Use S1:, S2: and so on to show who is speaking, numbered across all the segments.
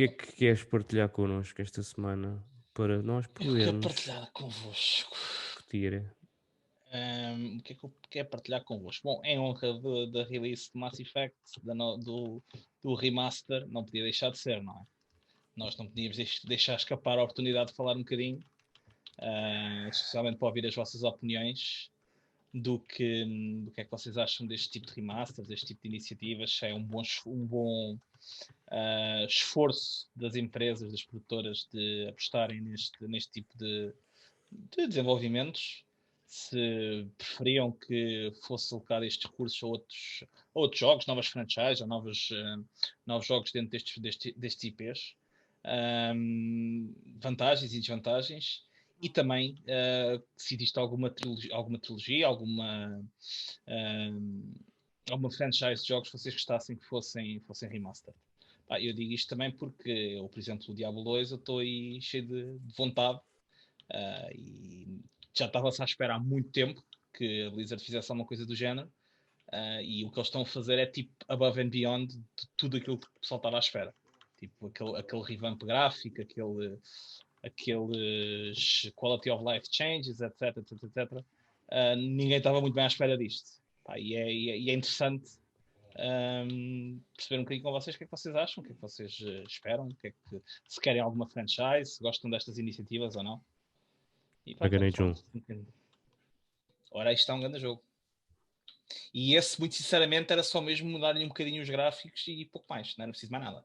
S1: que é que queres partilhar connosco esta semana para nós
S2: Eu quero
S1: podermos
S2: partilhar convosco.
S1: discutir?
S2: O que é que eu quero partilhar convosco? Bom, em honra da release de Mass Effect, do remaster, não podia deixar de ser, não é? Nós não podíamos deixar escapar a oportunidade de falar um bocadinho, especialmente para ouvir as vossas opiniões do que é que vocês acham deste tipo de remasters, deste tipo de iniciativas, se é um bom esforço das empresas, das produtoras de apostarem neste tipo de desenvolvimentos, se preferiam que fosse colocado estes recursos a outros jogos, novas franchises, ou novos jogos dentro destes IPs. Vantagens e desvantagens. E também se existe alguma trilogia, alguma franchise de jogos que vocês gostassem que fossem remaster. Eu digo isto também porque eu, por exemplo, o Diablo 2 eu estou aí cheio de vontade. E já estava-se à espera há muito tempo que a Blizzard fizesse alguma coisa do género. E o que eles estão a fazer é tipo above and beyond de tudo aquilo que o pessoal estava à espera. Tipo aquele revamp gráfico, aqueles quality of life changes, etc, etc, etc. Ninguém estava muito bem à espera disto. E é interessante perceber um bocadinho com vocês o que é que vocês acham, o que é que vocês esperam, se querem alguma franchise, se gostam destas iniciativas ou não. E
S1: Dragon
S2: vamos
S1: Age
S2: falar
S1: 1.
S2: disto um bocadinho. Ora, isto está um grande jogo. E esse, muito sinceramente, era só mesmo mudar-lhe um bocadinho os gráficos e pouco mais, não era preciso mais nada.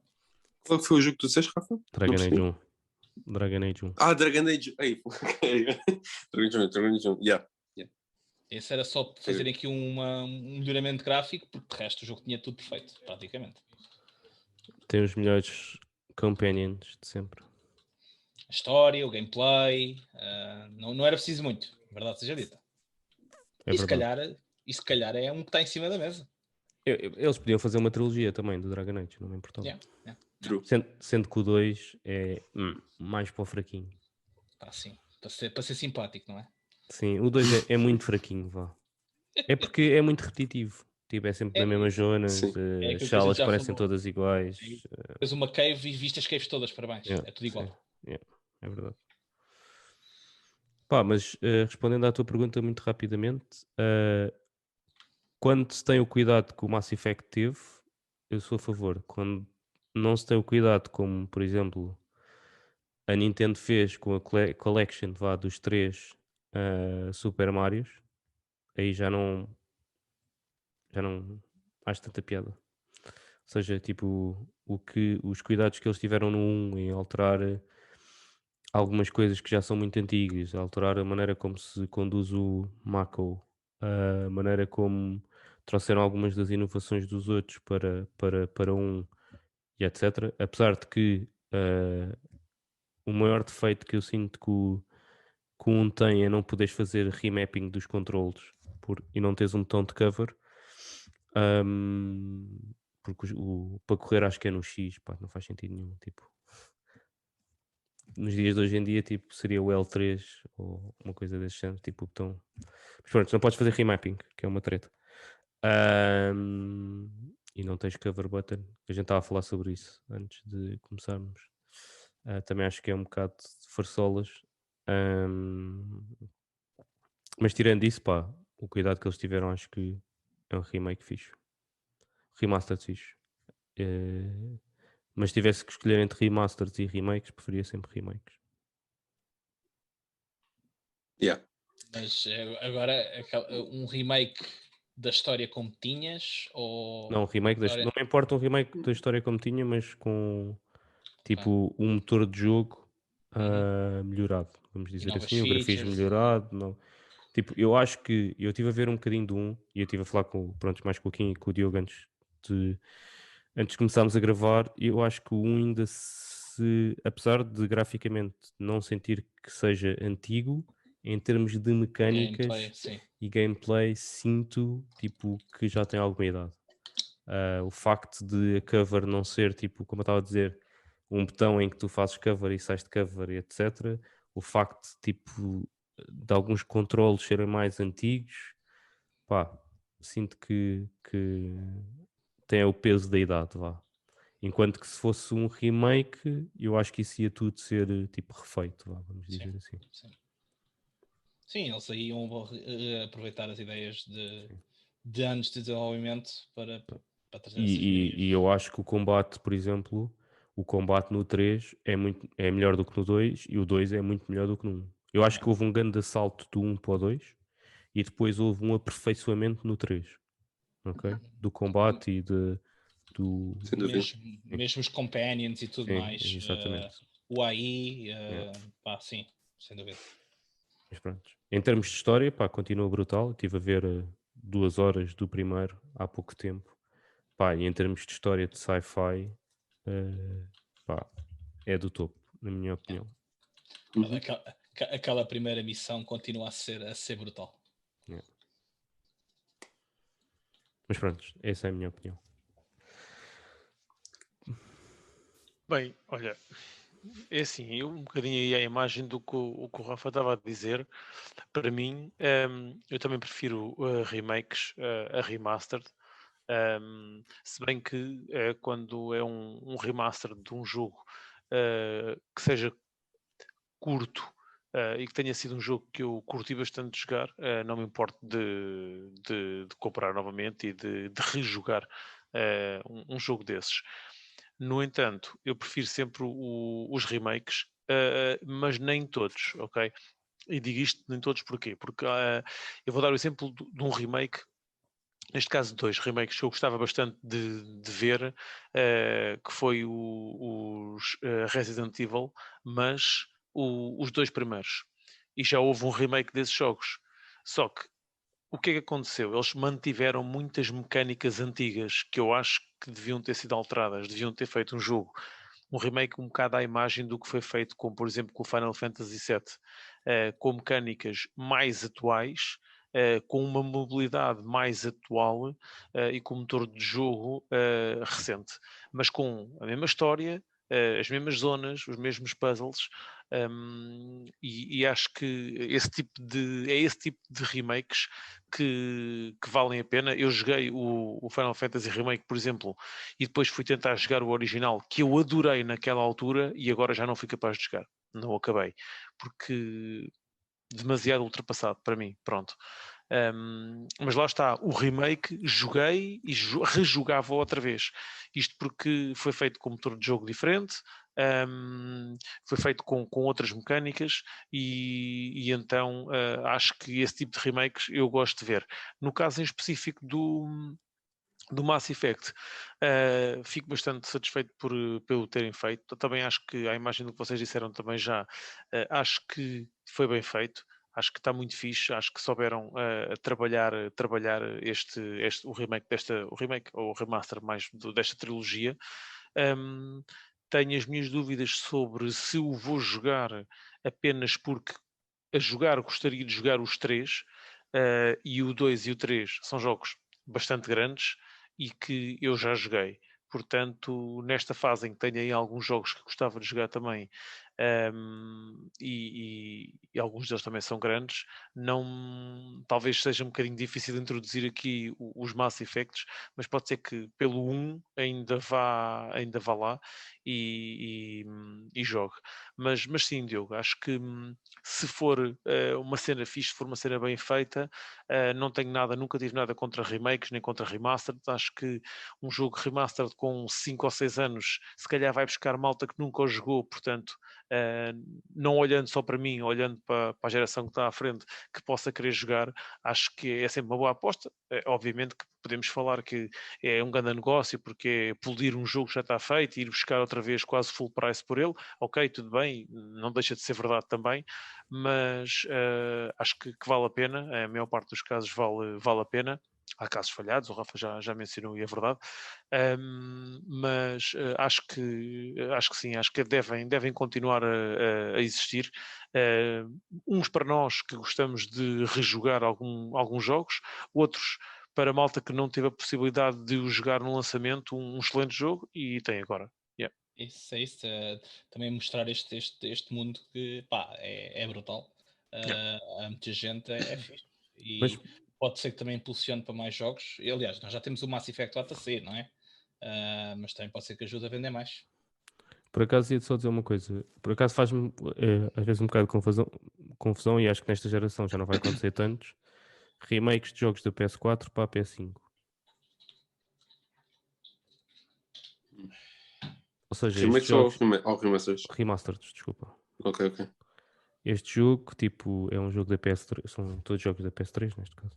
S3: Qual foi o jogo que tu disseste, Rafa? Não
S1: Dragon Age
S3: percebi.
S1: 1. Dragon Age 1.
S3: Dragon Age. Ei, ok. Dragon Age 1. Yeah.
S2: Esse era só fazerem aqui um melhoramento gráfico, porque de resto o jogo tinha tudo perfeito, praticamente.
S1: Tem os melhores companions de sempre.
S2: A história, o gameplay, não era preciso muito, verdade seja dita.
S1: É
S2: e,
S1: verdade.
S2: se calhar é um que está em cima da mesa.
S1: Eles podiam fazer uma trilogia também do Dragon Age, não me importava.
S2: Yeah.
S3: True.
S1: Sendo que o 2 é mais para o fraquinho.
S2: Sim, para ser simpático, não é?
S1: Sim, o 2 é muito fraquinho, vá. É porque é muito repetitivo. Tipo, é sempre na mesma zona, as salas parecem todas iguais.
S2: Fez uma cave e viste as caves todas, parabéns. É tudo igual.
S1: É verdade. Pá, mas respondendo à tua pergunta muito rapidamente, quando se tem o cuidado que o Mass Effect teve, eu sou a favor. Quando não se tem o cuidado, como por exemplo a Nintendo fez com a Collection dos 3 Super Marios, aí já não acho tanta piada. Ou seja, tipo, os cuidados que eles tiveram no 1 em alterar algumas coisas que já são muito antigas, alterar a maneira como se conduz o Mako, a maneira como trouxeram algumas das inovações dos outros para um e etc. Apesar de que o maior defeito que eu sinto que o 1 tem é não poderes fazer remapping dos controles e não teres um botão de cover. Porque para correr acho que é no X, pá, não faz sentido nenhum. Tipo, nos dias de hoje em dia, tipo, seria o L3 ou uma coisa desse género, tipo o botão. Mas pronto, não podes fazer remapping, que é uma treta. E não tens cover button. A gente estava a falar sobre isso antes de começarmos. Também acho que é um bocado de farsolas. Mas tirando isso, pá, o cuidado que eles tiveram, acho que é um remake fixe. Remastered fixe. Mas se tivesse que escolher entre remasters e remakes, preferia sempre remakes.
S3: Yeah.
S2: Mas agora um remake da história como tinhas ou
S1: não, remake não me importa um remake da história como tinha, mas com tipo um motor de jogo melhorado, vamos dizer assim, o grafismo melhorado. Não. Tipo, eu acho que eu estive a ver um bocadinho do 1 e eu estive a falar mais com o Kim e com o Diogo antes de começarmos a gravar, e eu acho que o 1 ainda apesar de graficamente não sentir que seja antigo, em termos de mecânicas e gameplay, sinto tipo que já tem alguma idade. O facto de a cover não ser tipo, como eu estava a dizer, um botão em que tu fazes cover e sais de cover, etc. O facto tipo, de alguns controles serem mais antigos, pá, sinto que tem o peso da idade, vá. Enquanto que se fosse um remake, eu acho que isso ia tudo ser tipo refeito, vamos dizer
S2: Sim,
S1: assim.
S2: sim. Sim, eles aí iam aproveitar as ideias de anos de desenvolvimento para trazer essas melhorias.
S1: E eu acho que o combate, por exemplo, o combate no 3 é melhor do que no 2 e o 2 é muito melhor do que no 1. Eu acho que houve um grande salto do 1 para o 2 e depois houve um aperfeiçoamento no 3, ok? Do combate e do...
S3: Sem dúvida.
S2: Mesmo os companions e tudo
S1: Sim,
S2: mais,
S1: exatamente.
S2: o AI,
S1: Yeah.
S2: pá, sim, sem dúvida.
S1: Mas pronto. Em termos de história, pá, continua brutal. Estive a ver 2 horas do primeiro há pouco tempo. Pá, e em termos de história de sci-fi, pá, é do topo, na minha opinião.
S3: Uhum.
S2: Aquela primeira missão continua a ser brutal.
S1: Yeah. Mas pronto, essa é a minha opinião.
S4: Bem, olha, é assim, eu um bocadinho aí a imagem do que o Rafa estava a dizer. Para mim, eu também prefiro remakes a remastered. Se bem que quando é um remaster de um jogo que seja curto e que tenha sido um jogo que eu curti bastante de jogar, não me importo de comprar novamente e de rejogar um jogo desses. No entanto, eu prefiro sempre os remakes, mas nem todos, ok? E digo isto nem todos porquê? Porque eu vou dar o exemplo de um remake, neste caso 2 remakes que eu gostava bastante de ver, que foi os Resident Evil, mas os 2 primeiros. E já houve um remake desses jogos. Só que o que é que aconteceu? Eles mantiveram muitas mecânicas antigas que eu acho que deviam ter sido alteradas, deviam ter feito um remake um bocado à imagem do que foi feito, como por exemplo com o Final Fantasy VII, com mecânicas mais atuais, com uma mobilidade mais atual e com um motor de jogo recente, mas com a mesma história, as mesmas zonas, os mesmos puzzles, e acho que é esse tipo de remakes que valem a pena. Eu joguei o Final Fantasy Remake, por exemplo, e depois fui tentar jogar o original, que eu adorei naquela altura e agora já não fui capaz de jogar. Não acabei, porque demasiado ultrapassado para mim, pronto. Mas lá está, o remake joguei e rejogava outra vez. Isto porque foi feito com motor de jogo diferente, foi feito com outras mecânicas e então acho que esse tipo de remakes eu gosto de ver. No caso em específico do Mass Effect, fico bastante satisfeito pelo terem feito. Também acho que a imagem do que vocês disseram também já, acho que foi bem feito. Acho que está muito fixe, acho que souberam trabalhar o remake ou o remaster mais desta trilogia. Tenho as minhas dúvidas sobre se o vou jogar apenas porque a jogar gostaria de jogar os três, e o 2 e o 3 são jogos bastante grandes e que eu já joguei. Portanto, nesta fase em que tenho aí alguns jogos que gostava de jogar também, e alguns deles também são grandes, não, talvez seja um bocadinho difícil de introduzir aqui os Mass Effects, mas pode ser que pelo 1 ainda vá lá e jogue. Mas sim, Diogo, acho que se for uma cena fixe, se for uma cena bem feita, não tenho nada, nunca tive nada contra remakes nem contra remastered. Acho que um jogo remastered com 5 ou 6 anos, se calhar vai buscar malta que nunca o jogou, portanto, não olhando só para mim, olhando para a geração que está à frente, que possa querer jogar, acho que é sempre uma boa aposta. Obviamente que podemos falar que é um grande negócio, porque é polir um jogo que já está feito e ir buscar outra vez quase full price por ele. Ok, tudo bem, não deixa de ser verdade também, mas acho que vale a pena, a maior parte dos casos vale a pena. Há casos falhados, o Rafa já mencionou e é verdade, mas acho que sim, acho que devem continuar a existir, uns para nós que gostamos de rejogar alguns jogos, outros para a malta que não teve a possibilidade de o jogar no lançamento, um excelente jogo e tem agora. Yeah.
S2: Isso é isso. Também mostrar este mundo que pá, é brutal.
S4: Yeah.
S2: A muita gente é fixe.
S1: Mas
S2: E pode ser que também impulsione para mais jogos. E, aliás, nós já temos o Mass Effect lá para sair, não é? mas também pode ser que ajude a vender mais.
S1: Por acaso ia-te só dizer uma coisa. Por acaso faz-me às vezes um bocado de confusão e acho que nesta geração já não vai acontecer tantos remakes de jogos da PS4 para a PS5. Ou seja,
S3: Remakes ou remasters?
S1: Remasters, desculpa.
S3: Ok.
S1: Este jogo, tipo, é um jogo da PS3, são todos jogos da PS3 neste caso.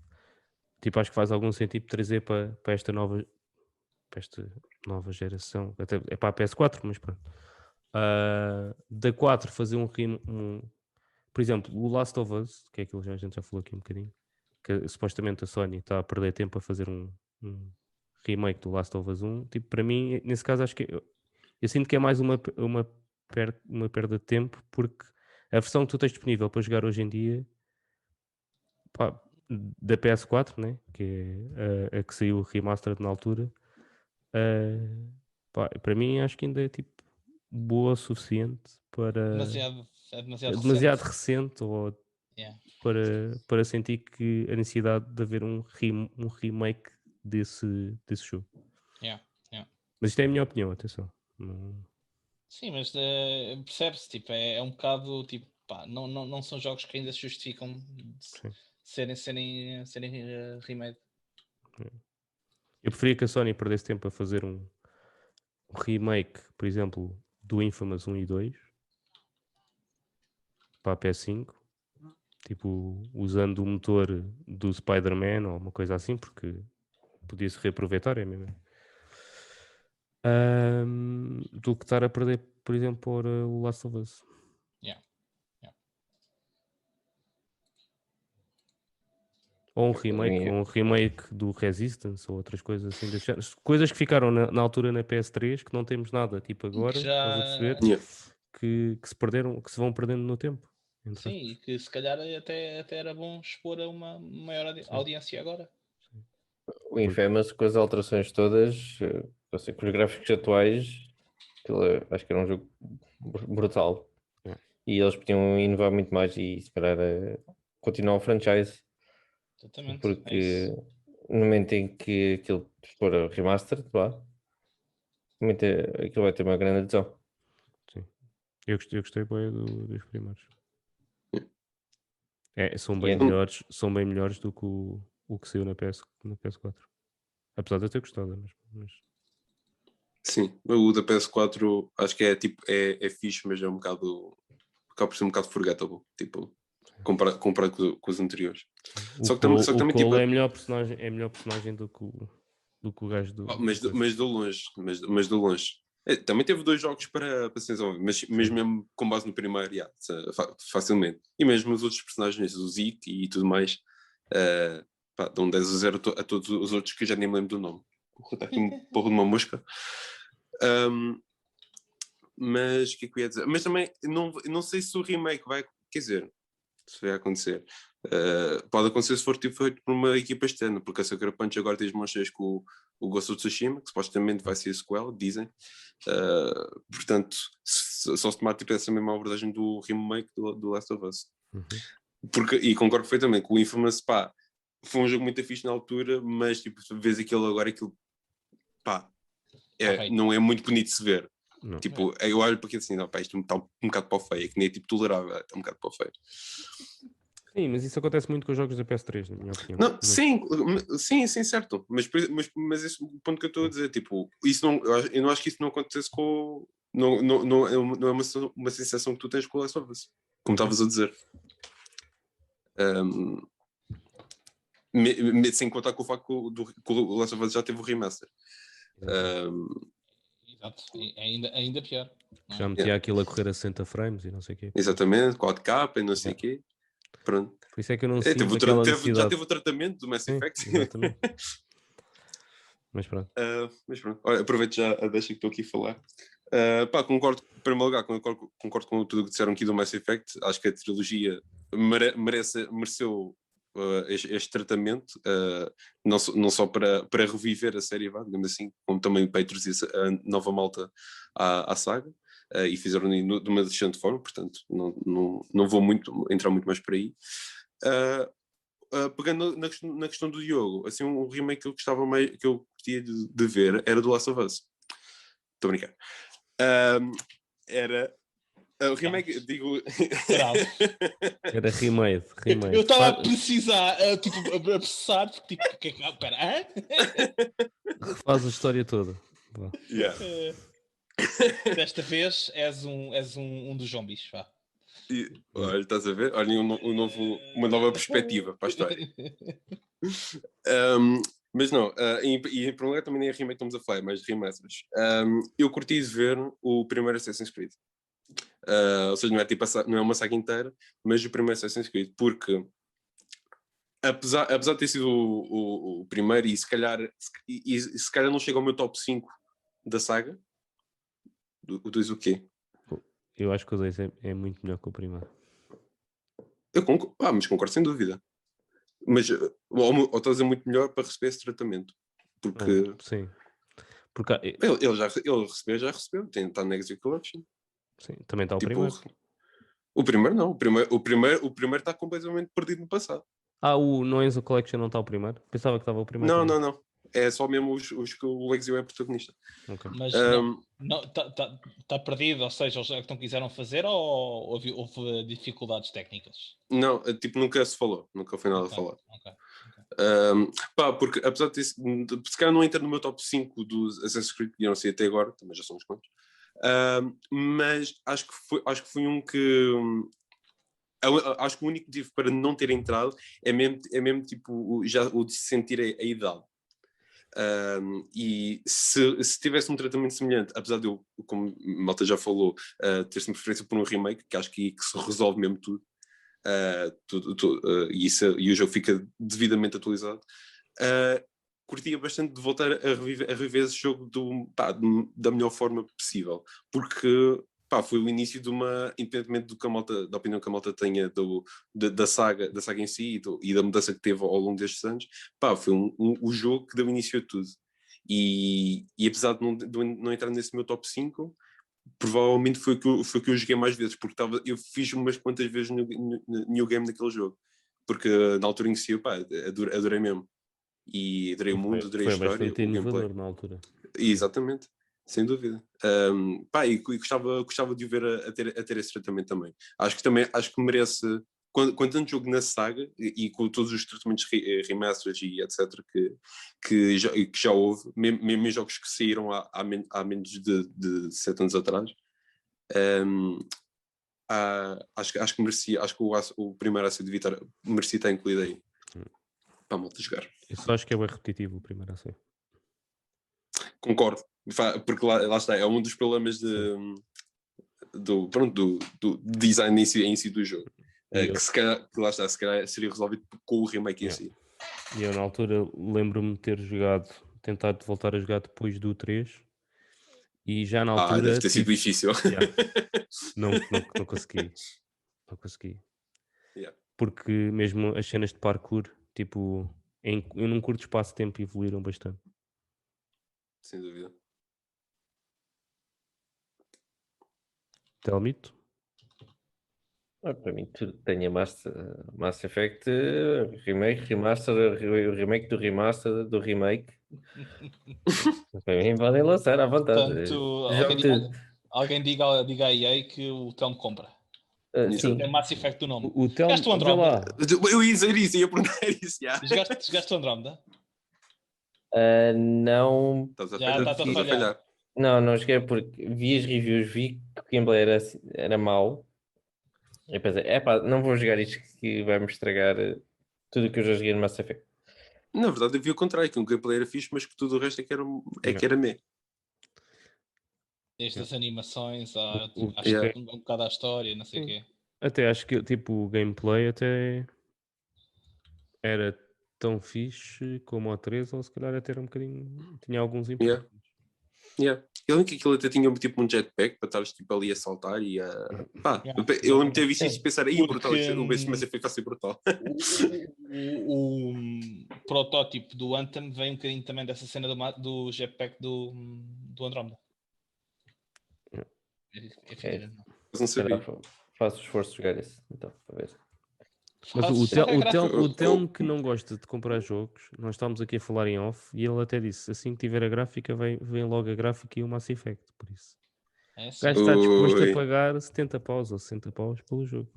S1: Tipo, acho que faz algum sentido trazer para esta nova geração. Até é para a PS4, mas pronto. Da 4 fazer por exemplo, o Last of Us, que é aquilo que a gente já falou aqui um bocadinho, que supostamente a Sony está a perder tempo a fazer um remake do Last of Us 1. Tipo, para mim, nesse caso, acho que eu sinto que é mais uma perda de tempo, porque a versão que tu tens disponível para jogar hoje em dia, pá, da PS4, né? Que é a que saiu remastered na altura, pá, para mim acho que ainda é tipo boa o suficiente para demasiado recente ou para sentir que a necessidade de haver um remake desse jogo. Mas isto é a minha opinião, atenção.
S2: Sim, mas percebe-se, tipo, é um bocado tipo, pá, não são jogos que ainda se justificam de serem remade.
S1: Eu preferia que a Sony perdesse tempo a fazer um remake, por exemplo, do Infamous 1 e 2 para a PS5, tipo, usando o motor do Spider-Man ou uma coisa assim, porque podia-se reaproveitar, é mesmo. Do que estar a perder, por exemplo, por o Last of Us. Ou um remake do Resistance ou outras coisas assim. Coisas que ficaram na altura na PS3 que não temos nada, tipo agora, estás a perceber? Que se perderam, que se vão perdendo no tempo.
S2: Sim, e que se calhar até era bom expor a uma maior audiência agora.
S5: O Infamous, com as alterações todas, assim, com os gráficos atuais, acho que era um jogo brutal. E eles podiam inovar muito mais e se calhar continuar o franchise.
S2: Exatamente.
S5: Porque no momento em que aquilo for remastered, aquilo vai ter uma grande adesão.
S1: Sim. Eu gostei bem dos primeiros. São bem melhores do que o que saiu na PS4. Apesar de eu ter gostado, mas...
S3: Sim, o da PS4 acho que é tipo, é fixe, mas é um bocado, acaba por ser um bocado forgettable, tipo, comparado com os anteriores.
S1: Só que também tipo, é melhor personagem do que o gajo do...
S3: Mas do longe, mas do longe. Também teve 2 jogos para se desenvolver, mas mesmo com base no primeiro, facilmente. E mesmo os outros personagens, o Zeke e tudo mais, dão 10-0 a todos os outros que eu já nem me lembro do nome. Está aqui um porro de uma mosca. Mas o que é que eu ia dizer? Mas também não sei se o remake vai, quer dizer, se vai acontecer. Pode acontecer se for tipo, feito por uma equipa externa, porque a Sucker Punch agora tem as mãos cheias com o Ghost of Tsushima, que supostamente vai ser a sequel, dizem. Portanto, só se tomar tipo, essa mesma abordagem do remake do Last of Us. E concordo perfeitamente que o Infamous, foi um jogo muito fixe na altura, mas tipo, vês aquilo, não é muito bonito de se ver.
S1: Não.
S3: Tipo, eu olho para aquilo assim, isto está um bocado para o feio, é que nem é tipo tolerável, está um bocado para o feio.
S1: Sim, mas isso acontece muito com os jogos da PS3, na minha opinião.
S3: Não, sim, certo. Mas esse é o ponto que eu estou a dizer, tipo, eu não acho que isso não acontecesse com... Não é uma sensação que tu tens com o Last of Us, como estavas a dizer. Sem contar com o facto que o Last of Us já teve o remaster.
S2: Exato, ainda pior.
S1: Já metia aquilo a correr a 60 frames e não sei o quê.
S3: Exatamente, 4K e não sei o quê. Pronto.
S1: Por isso é que eu não sinto aquela necessidade.
S3: Já teve o tratamento do Mass Effect.
S1: Exatamente. Mas pronto.
S3: Olha, aproveito já a deixa que estou aqui a falar. Concordo, em primeiro lugar, concordo com tudo o que disseram aqui do Mass Effect. Acho que a trilogia mereceu este tratamento, não só para reviver a série, digamos assim, como também para introduzir a nova malta à saga. E fizeram de uma decente forma, portanto não vou entrar muito mais por aí. pegando na questão do Diogo, assim, um remake que eu gostava mais, que eu curtia de ver era do Last of Us. Estou a brincar. Era o remake, digo.
S1: Era remade.
S2: Eu estava a precisar, tipo, a processar, porque tipo, o que é que. Espera,
S1: Refaz a história toda.
S3: Yeah.
S2: Desta vez és um dos zombies, vá.
S3: Olha, estás a ver? Olha, uma nova perspectiva para a história. Mas não, e em primeiro lugar também nem a remake estamos a falar, mas de remasters. Eu curti de ver o primeiro Assassin's Creed. Ou seja, não é, tipo não é uma saga inteira, mas o primeiro Assassin's Creed, porque apesar de ter sido o primeiro, e se calhar não chega ao meu top 5 da saga, o 2 o quê?
S1: Eu acho que o 2 é muito melhor que o primeiro.
S3: Eu concordo, mas concordo sem dúvida. Mas ou estás a dizer muito melhor para receber esse tratamento. Porque
S1: sim. Porque
S3: ele já recebeu, está na Exit Collection.
S1: Sim, também está o
S3: Tipo,
S1: primeiro.
S3: O primeiro não, o primeiro está completamente perdido no passado.
S1: O No Enzo Collection não está o primeiro? Pensava que estava o primeiro.
S3: Não. É só mesmo os que o Exio é protagonista.
S1: Okay.
S2: Mas não está perdido, ou seja, eles não quiseram fazer ou houve dificuldades técnicas?
S3: Não, tipo, nunca se falou, nunca foi nada falado.
S2: Okay.
S3: Porque apesar de se calhar não entra no meu top 5 dos Assassin's Creed, que eu não sei até agora, também já somos quantos. Mas acho que foi um que acho que o único motivo para não ter entrado é mesmo tipo já o de sentir a idade. E se tivesse um tratamento semelhante, apesar de eu, como Malta já falou, ter sempre preferência por um remake, que acho que se resolve mesmo tudo, e o jogo fica devidamente atualizado, curtia bastante de voltar a reviver esse jogo da melhor forma possível, porque foi o início de uma, independentemente da opinião que a malta tenha da saga em si e da mudança que teve ao longo destes anos, foi o jogo que deu início a tudo. E apesar de não entrar nesse meu top 5, provavelmente foi o que eu joguei mais vezes, porque eu fiz umas quantas vezes no New Game naquele jogo, porque na altura em si, adorei mesmo. E adorei o mundo, adorei a história,
S1: foi bastante inovador na altura.
S3: Exatamente, sem dúvida. E gostava de o ver a ter esse tratamento também. Acho que merece, com tanto jogo na saga e com todos os tratamentos remasters e etc. que já houve, mesmo em jogos que saíram há menos de 7 anos atrás, acho que merecia, acho que o primeiro AC de Vitória merecia estar incluído aí para a malta jogar.
S1: Eu só acho que é bem repetitivo o primeiro AC.
S3: Concordo, porque lá está, é um dos problemas do design em si do jogo. Se calhar seria resolvido com o remake em si.
S1: E eu na altura lembro-me de ter tentado voltar a jogar depois do 3 e já na altura...
S3: deve ter sido difícil.
S1: Não consegui. Não consegui.
S3: Yeah.
S1: Porque mesmo as cenas de parkour, tipo, em um curto espaço de tempo evoluíram bastante.
S3: Sem dúvida.
S1: Telmito?
S5: Para mim, tenha Mass Effect, remake, remaster, remake do remaster do remake. Para mim, podem lançar à vontade.
S2: Portanto, alguém diga a EA que o Telmo compra.
S5: Sim.
S2: É Mass Effect do nome.
S1: O Telmo,
S2: jogaste o Andromeda?
S3: Eu ia dizer isso, ia perguntar isso.
S2: Jogaste o Andromeda?
S5: Não.
S3: Estás a falhar.
S5: Não joguei porque vi as reviews, vi que o gameplay era mau. E pensei, não vou jogar isto que vai-me estragar tudo o que eu já joguei no Mass Effect.
S3: Na verdade, eu vi o contrário, que o gameplay era fixe, mas que tudo o resto é que era meh.
S2: Desde as animações, acho que um bocado à história, não sei o quê.
S1: Até acho que tipo, o gameplay até era tão fixe como o 3, ou se calhar até era um bocadinho... Tinha alguns improvements.
S3: Eu lembro que aquilo até tinha tipo um jetpack para estares tipo, ali a saltar e a... eu lembro de ter visto isso e pensar, brutal, o Mass Effect vai ser brutal.
S2: O protótipo do Anthem vem um bocadinho também dessa cena do jetpack do Andromeda.
S3: Não sabia.
S5: Faço o esforço de jogar isso, então, para ver.
S1: Mas
S2: Fazes
S1: o
S2: qualquer graça.
S1: Telmo que não gosta de comprar jogos, nós estávamos aqui a falar em off e ele até disse: assim que tiver a gráfica, vem logo a gráfica e o Mass Effect. Por isso,
S2: É
S1: o
S2: sim.
S1: gajo está disposto a
S3: Ui.
S1: pagar 70 paus ou 60 paus pelo jogo.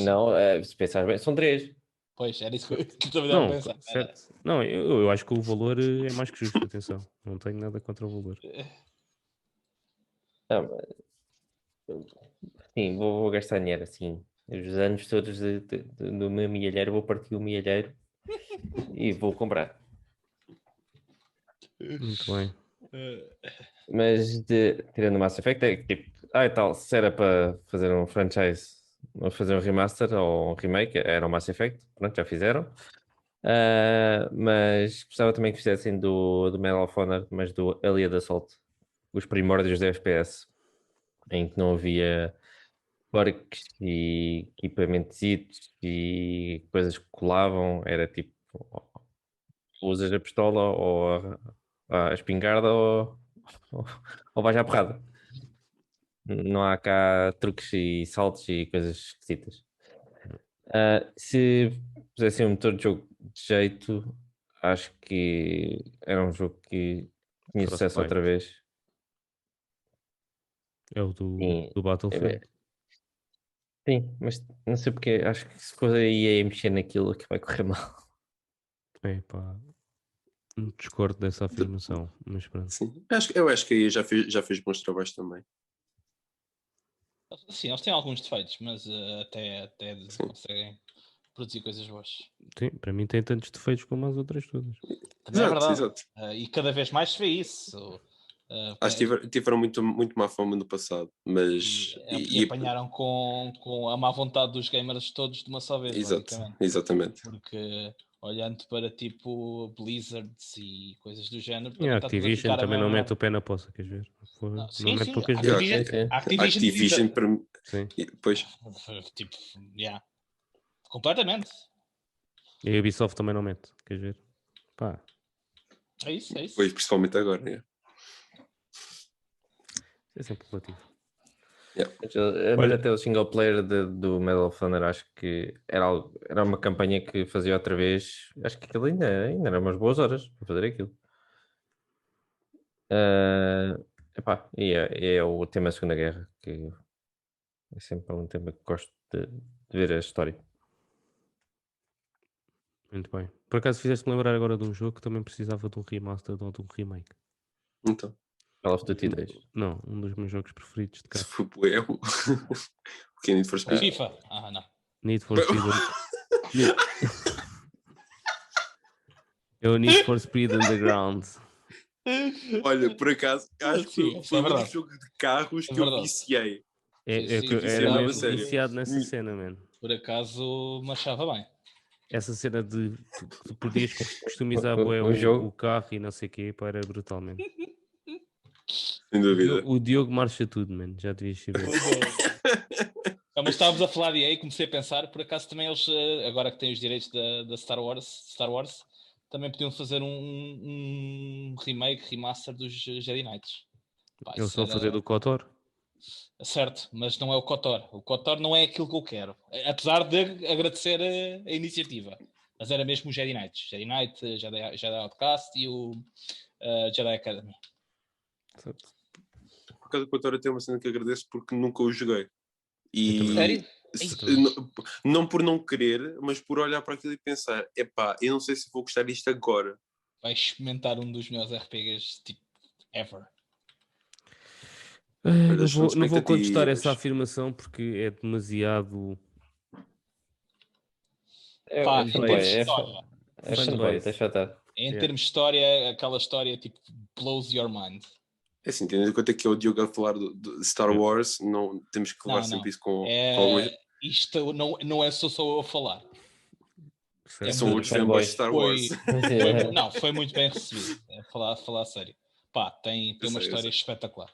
S5: Não, se pensar bem, são 3.
S2: Pois, era isso que eu também estava a
S1: Não,
S2: pensar.
S1: certo. Não, eu acho que o valor é mais que justo, atenção. Não tenho nada contra o valor.
S5: Sim, vou gastar dinheiro assim. Os anos todos do meu milheiro, vou partir o milheiro e vou comprar.
S1: Muito bem.
S5: Mas tirando o Mass Effect, é que tipo, e tal, se era para fazer um franchise, ou fazer um remaster ou um remake, era o Mass Effect, pronto, já fizeram. Mas gostava também que fizessem do Medal of Honor, mas do Alien Assault, os primórdios da FPS, em que não havia perks e equipamentos e coisas que colavam, era tipo, usas a pistola ou a espingarda ou vais à porrada. Não há cá truques e saltos e coisas esquisitas. Se pusessem um motor de jogo de jeito, acho que era um jogo que tinha sucesso outra vez.
S1: É o do
S5: Sim,
S1: Battlefield.
S5: sim, mas não sei porque, acho que se for aí a mexer naquilo que vai correr mal.
S1: É pá, discordo dessa afirmação, mas pronto.
S3: Sim. Eu acho que aí já fez bons trabalhos também.
S2: Sim, eles têm alguns defeitos, mas até
S3: Sim.
S2: conseguem produzir coisas boas.
S1: Sim, para mim tem tantos defeitos como as outras todas.
S2: Também é verdade.
S3: Exato.
S2: E cada vez mais se vê isso.
S3: Acho que tiveram muito má fama no passado, mas...
S2: E apanharam com a má vontade dos gamers todos de uma só vez, basicamente.
S3: Exatamente.
S2: Porque olhando para tipo Blizzards e coisas do género,
S1: E a Activision também não mete o pé na poça, queres ver? Não mete poucas vezes.
S3: Activision para mim.
S1: Sim.
S3: Pois.
S2: Tipo, completamente.
S1: E a Ubisoft também não mete, queres ver? Pá.
S2: É isso.
S3: Pois, principalmente agora.
S1: É sempre relativo.
S5: Mas até o single player do Medal of Honor, acho que era uma campanha que fazia outra vez. Acho que aquilo ainda eram umas boas horas para fazer aquilo. Epá, é o tema da Segunda Guerra, que é sempre um tema que gosto de ver a história.
S1: Muito bem. Por acaso fizeste-me lembrar agora de um jogo que também precisava de um remaster ou de um remake.
S3: Então.
S5: Call of Duty 2.
S1: Não, um dos meus jogos preferidos de cá.
S3: Se foi o que é Need for Speed?
S2: FIFA. Não.
S1: Need for Speed. É o Need for Speed Underground.
S3: Olha, por acaso, acho que foi um jogo de carros que eu viciei.
S1: Eu era mesmo viciado nessa cena, mano.
S2: Por acaso, me achava bem.
S1: Essa cena de tu podias customizar o carro e não sei o quê, pá, era brutalmente.
S3: Sem dúvida.
S1: O Diogo marcha tudo, mano. Já devias saber.
S2: Mas estávamos a falar de EA e comecei a pensar, por acaso também eles, agora que têm os direitos da Star Wars, também podiam fazer um remake, remaster dos Jedi Knights.
S1: Eles estão a fazer do KOTOR?
S2: Certo, mas não é o KOTOR. O KOTOR não é aquilo que eu quero. Apesar de agradecer a iniciativa. Mas era mesmo o Jedi Knights. Jedi Knight, Jedi Outcast e o Jedi Academy.
S1: Certo.
S3: Por causa do KOTOR tem uma cena que agradeço porque nunca o joguei.
S2: Sério?
S3: Não por não querer, mas por olhar para aquilo e pensar, epá, eu não sei se vou gostar disto agora.
S2: Vais experimentar um dos melhores RPGs tipo ever.
S1: Não vou contestar essa afirmação porque é demasiado.
S2: Em termos de história, aquela história tipo blows your mind.
S3: É assim, tendo em conta que é o Diogo a falar de Star Wars, não temos que levar sempre isso com algumas...
S2: Isto não é só eu a falar.
S3: São outros fanboys de Star Wars.
S2: Foi muito bem recebido. Falar a sério. Pá, tem uma história espetacular.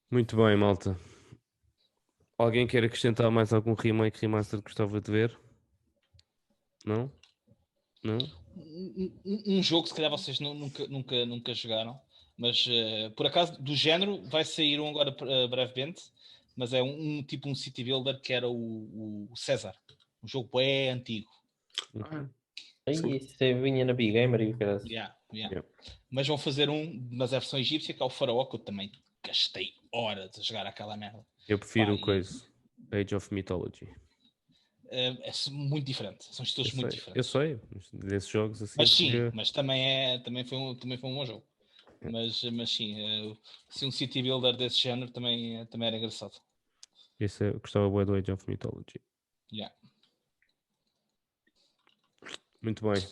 S1: Muito bem, malta. Alguém quer acrescentar mais algum remake, remaster que gostava de ver? Não? Não?
S2: Um jogo, se calhar vocês nunca jogaram, mas por acaso do género vai sair um agora brevemente, mas é tipo um city builder que era o César. Um jogo bem antigo.
S5: Aí isso vinha na Big Gamer e o cara.
S2: Yeah. Mas vão fazer mas é a versão egípcia, que é o Faraó, que eu também gastei horas a jogar aquela merda.
S1: Eu prefiro o coisa. Age of Mythology.
S2: É muito diferente. São estilos muito diferentes.
S1: Eu sei, desses jogos assim.
S2: Mas sim, mas também foi um bom jogo. Mas sim, se um city builder desse género também era engraçado.
S1: Eu gostava bué do Age of Mythology.
S2: Yeah.
S1: Muito bem.